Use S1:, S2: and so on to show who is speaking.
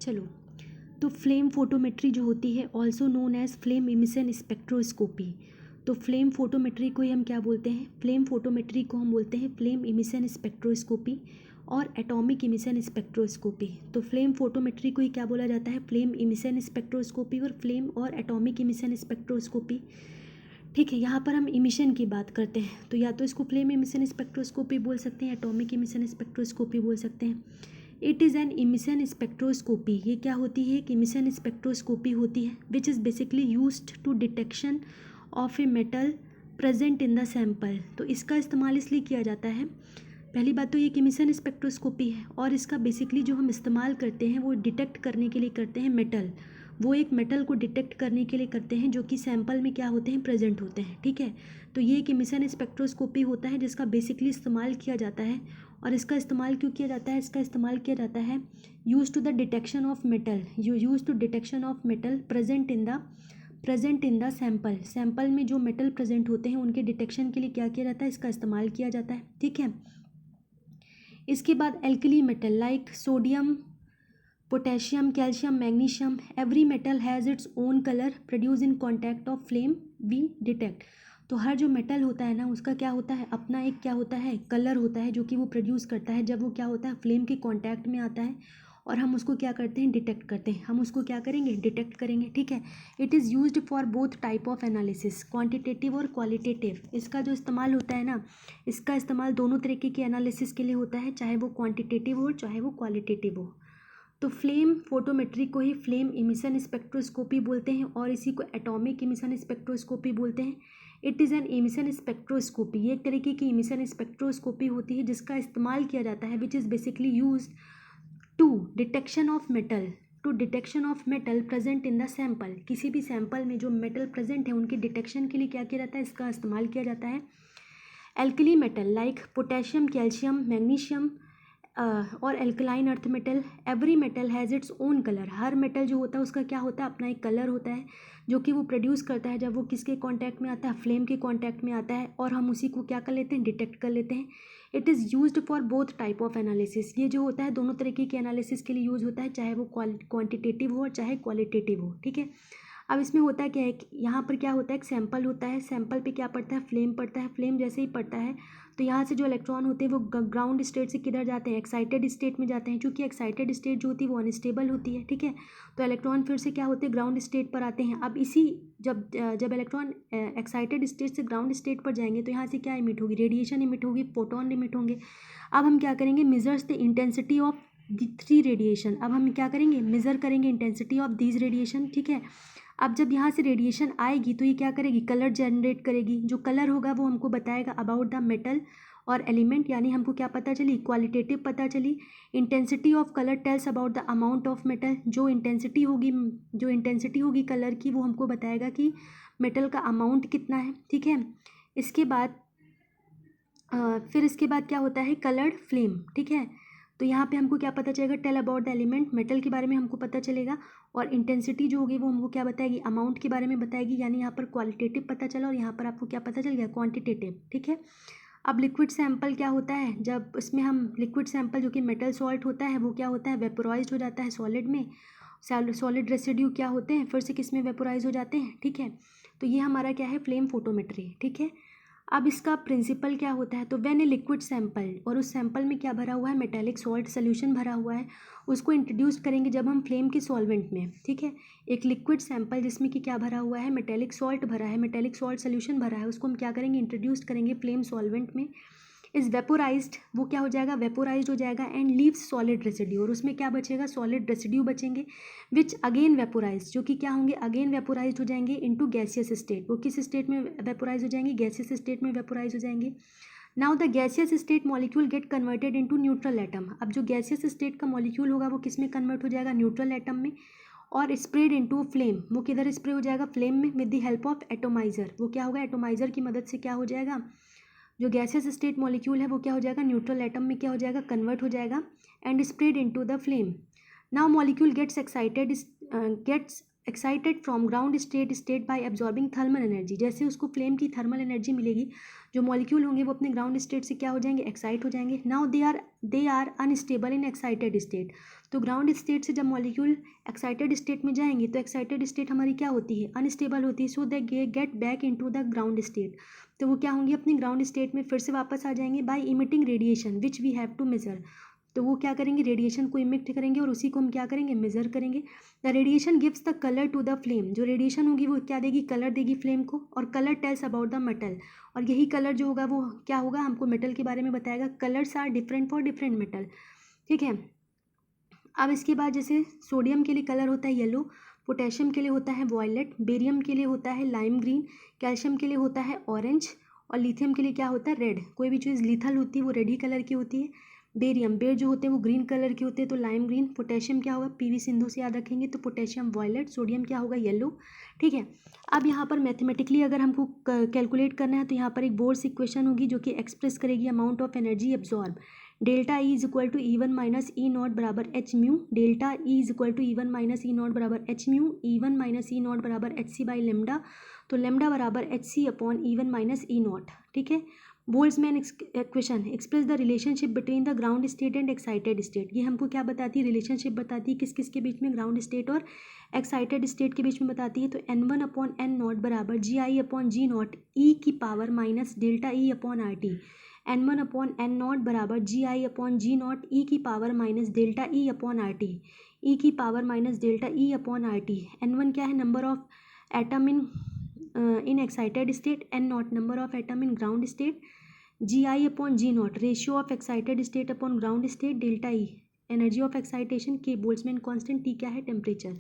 S1: चलो, तो flame photometry जो होती है also known as flame emission spectroscopy. तो फ्लेम फोटोमेट्री को ही हम क्या बोलते हैं, फ्लेम फोटोमेट्री को हम बोलते हैं फ्लेम इमिशन स्पेक्ट्रोस्कोपी और एटॉमिक इमिशन स्पेक्ट्रोस्कोपी। तो फ्लेम फोटोमेट्री को ही क्या बोला जाता है, फ्लेम इमिशन स्पेक्ट्रोस्कोपी और फ्लेम और एटॉमिक इमिशन स्पेक्ट्रोस्कोपी। ठीक है, यहाँ पर हम इमिशन की बात करते हैं, तो या तो इसको फ्लेम इमिशन स्पेक्ट्रोस्कोपी बोल सकते हैं, एटॉमिक इमिशन स्पेक्ट्रोस्कोपी बोल सकते हैं। It is an emission spectroscopy, ये क्या होती है, एक इमिशन स्पेक्ट्रोस्कोपी होती है which is basically used to detection of a metal present in the sample. तो इसका इस्तेमाल इसलिए किया जाता है, पहली बात तो ये एक इमिशन स्पेक्ट्रोस्कोपी है और इसका बेसिकली जो हम इस्तेमाल करते हैं वो डिटेक्ट करने के लिए करते हैं मेटल, वो एक मेटल को डिटेक्ट करने के लिए करते हैं जो कि सैंपल में क्या होते हैं, प्रेजेंट होते हैं। ठीक है, तो ये एक इमिशन स्पेक्ट्रोस्कोपी होता है जिसका बेसिकली इस्तेमाल किया जाता है। और इसका इस्तेमाल क्यों किया जाता है, इसका इस्तेमाल किया जाता है use to the detection of metal, use to detection of metal present in the sample. Sample में जो मेटल प्रेजेंट होते हैं उनके डिटेक्शन के लिए क्या किया जाता है, इसका इस्तेमाल किया जाता है। ठीक है, इसके बाद alkali metal like sodium, potassium, calcium, magnesium, every metal has its own colour produce in contact of flame we detect. तो हर जो मेटल होता है ना उसका क्या होता है, अपना एक क्या होता है, कलर होता है जो कि वो प्रोड्यूस करता है जब वो क्या होता है, फ्लेम के कॉन्टैक्ट में आता है और हम उसको क्या करते हैं, डिटेक्ट करते हैं, हम उसको क्या करेंगे, डिटेक्ट करेंगे। ठीक है, it is used for both type of analysis, quantitative और क्वालिटेटिव। इसका जो इस्तेमाल होता है ना, इसका इस्तेमाल दोनों तरीके के एनालिसिस के लिए होता है, चाहे वो क्वांटिटेटिव हो चाहे वो क्वालिटेटिव हो। तो फ्लेम फोटोमेट्री को ही फ्लेम इमिशन स्पेक्ट्रोस्कोपी बोलते हैं और इसी को एटॉमिक इमिशन स्पेक्ट्रोस्कोपी बोलते हैं। It is an emission spectroscopy, ये एक तरीके की इमिशन स्पेक्ट्रोस्कोपी होती है जिसका इस्तेमाल किया जाता है which is basically use to detection of metal present in the sample. किसी भी सैंपल में जो मेटल प्रेजेंट है उनके डिटेक्शन के लिए क्या किया जाता है, इसका इस्तेमाल किया जाता है। Alkali metal like potassium, calcium, magnesium और alkaline earth metal, every metal has its own colour. हर मेटल जो होता है उसका क्या होता है, अपना एक कलर होता है जो कि वो प्रोड्यूस करता है जब वो किसके कांटेक्ट में आता है, फ्लेम के कांटेक्ट में आता है और हम उसी को क्या कर लेते हैं, डिटेक्ट कर लेते हैं। It is used for both type of analysis, ये जो होता है दोनों तरीके के एनालिसिस के लिए यूज़ होता है, चाहे वो क्वांटिटेटिव हो और चाहे क्वालिटेटिव हो। ठीक है, अब इसमें होता क्या है, यहाँ पर क्या होता है, एक सैंपल होता है, सैंपल पे क्या पड़ता है, फ्लेम पड़ता है। फ्लेम जैसे ही पड़ता है तो यहाँ से जो इलेक्ट्रॉन होते हैं वो ग्राउंड स्टेट से किधर जाते हैं, एक्साइटेड स्टेट में जाते हैं, क्योंकि एक्साइटेड स्टेट जो होती है वो अनस्टेबल होती है। ठीक है, तो इलेक्ट्रॉन फिर से क्या होते हैं, ग्राउंड स्टेट पर आते हैं। अब इसी जब इलेक्ट्रॉन एक्साइटेड स्टेट से ग्राउंड स्टेट पर जाएंगे तो यहाँ से क्या इमिट होगी, रेडिएशन इमिट होगी, फोटोन इमिट होंगे। अब हम क्या करेंगे, measures the intensity of the three radiation. अब हम क्या करेंगे, मेज़र करेंगे इंटेंसिटी ऑफ दीज रेडिएशन। ठीक है, अब जब यहाँ से रेडिएशन आएगी तो ये क्या करेगी, कलर जनरेट करेगी। जो कलर होगा वो हमको बताएगा अबाउट द मेटल और एलिमेंट, यानी हमको क्या पता चली, क्वालिटेटिव पता चली। Intensity of colour tells about the amount of metal, जो इंटेंसिटी होगी कलर की वो हमको बताएगा कि मेटल का अमाउंट कितना है। ठीक है, इसके बाद फिर इसके बाद क्या होता है, कलर्ड फ्लेम। ठीक है, तो यहाँ पे हमको क्या पता चलेगा, tell about the element, metal के बारे में हमको पता चलेगा और इंटेंसिटी जो होगी वो हमको क्या बताएगी, अमाउंट के बारे में बताएगी। यानी यहाँ पर क्वालिटेटिव पता चला और यहाँ पर आपको क्या पता चल गया, क्वांटिटेटिव। ठीक है, अब लिक्विड सैंपल क्या होता है, जब इसमें हम लिक्विड सैंपल जो कि मेटल सॉल्ट होता है वो क्या होता है, वेपोराइज्ड हो जाता है सॉलिड में। सॉलिड रेसिड्यू क्या होते हैं, फिर से किस में वेपोराइज हो जाते हैं। ठीक है, तो ये हमारा क्या है, फ्लेम फोटोमेट्री। ठीक है, अब इसका प्रिंसिपल क्या होता है, तो व्हेन ए लिक्विड सैंपल, और उस सैंपल में क्या भरा हुआ है, मेटेलिक सॉल्ट सोल्यूशन भरा हुआ है, उसको इंट्रोड्यूस करेंगे जब हम फ्लेम के सॉल्वेंट में। ठीक है, एक लिक्विड सैंपल जिसमें कि क्या भरा हुआ है, मेटेलिक सॉल्ट भरा है, मेटेलिक सॉल्ट सोल्यूशन भरा है, उसको हम क्या करेंगे, इंट्रोड्यूस करेंगे फ्लेम सॉल्वेंट में। इज वेपोराइज्ड, वो क्या हो जाएगा, वेपोराइज्ड हो जाएगा एंड लीव्स सॉलिड रेसिड्यू, और उसमें क्या बचेगा, सॉलिड रेसिड्यू बचेंगे विच अगेन वेपोराइज, जो कि क्या होंगे, अगेन वेपोराइज हो जाएंगे इनटू गैसियस स्टेट। वो किस स्टेट में वेपोराइज हो जाएंगे, गैसियस स्टेट में वेपोराइज हो जाएंगे। Now the gaseous state molecule get converted into neutral atom. अब जो गैसियस स्टेट का मॉलिक्यूल होगा वो किस में कन्वर्ट हो जाएगा, न्यूट्रल एटम में, और स्प्रेड इनटू फ्लेम, वो किधर स्प्रे हो जाएगा, फ्लेम में, with the help of atomiser. वो क्या होगा, एटोमाइजर की मदद से क्या हो जाएगा, जो गैसियस स्टेट मॉलिक्यूल है वो क्या हो जाएगा, न्यूट्रल एटम में क्या हो जाएगा, कन्वर्ट हो जाएगा and spread into the flame. Now molecule gets excited from ground state by absorbing thermal energy, जैसे उसको फ्लेम की थर्मल एनर्जी मिलेगी, जो मॉलिक्यूल होंगे वो अपने ग्राउंड स्टेट से क्या हो जाएंगे, एक्साइट हो जाएंगे. Now they are unstable in excited state. तो ग्राउंड स्टेट से जब मॉलिक्यूल एक्साइटेड स्टेट में जाएंगे तो एक्साइटेड स्टेट हमारी क्या होती है, अनस्टेबल होती है. So they get back into the ground state. तो वो क्या होंगी, अपनी ग्राउंड स्टेट में फिर से वापस आ जाएंगे by emitting radiation which we have to measure. तो वो क्या करेंगे, रेडिएशन को इमिट करेंगे और उसी को हम क्या करेंगे, मेजर करेंगे. The radiation gives the colour to the flame. जो रेडिएशन होगी वो क्या देगी, कलर देगी फ्लेम को. और colour tells about the metal. और यही कलर जो होगा वो क्या होगा, हमको मेटल के बारे में बताएगा. Colours are different for different metal. ठीक है. अब इसके बाद जैसे सोडियम के लिए कलर होता है येलो, पोटेशियम के लिए होता है वॉयलेट, बेरियम के लिए होता है लाइम ग्रीन, कैल्शियम के लिए होता है ऑरेंज, और लिथियम के लिए क्या होता है, रेड. कोई भी चीज़ लिथल होती है वो रेड ही कलर की होती है. बेर जो होते हैं वो ग्रीन कलर के होते हैं, तो लाइम ग्रीन. पोटेशियम क्या होगा, पीवी सिंधु से याद रखेंगे, तो पोटेशियम वॉयलेट. सोडियम क्या होगा, येलो. ठीक है. अब यहाँ पर मैथमेटिकली अगर हमको कैलकुलेट करना है तो यहाँ पर एक बोर्ड्स इक्वेशन होगी जो कि एक्सप्रेस करेगी amount of energy absorb. Delta E is equal to E1 minus E naught बराबर H mu. Delta E is equal to E1 minus E naught बराबर H mu. E1 minus E naught बराबर H C by lambda. तो lambda बराबर H C upon E1 minus E naught. ठीक है. Boltzmann equation express the relationship between the ground state and excited state. ये हमको क्या बताती है, रिलेशनशिप बताती है किस किस के बीच में, ग्राउंड स्टेट और एक्साइटेड स्टेट के बीच में बताती है. तो N1 अपॉन एन नॉट बराबर G I upon G naught E की power minus delta E upon R T. N1 upon N naught बराबर G I upon G naught E की power minus delta E upon R T. E की power minus delta E upon R T. N1 क्या है, number of atom in excited state. N naught number of atom in ground state. G I upon G naught ratio of excited state upon ground state. Delta E energy of excitation. के Boltzmann constant. T क्या है, temperature.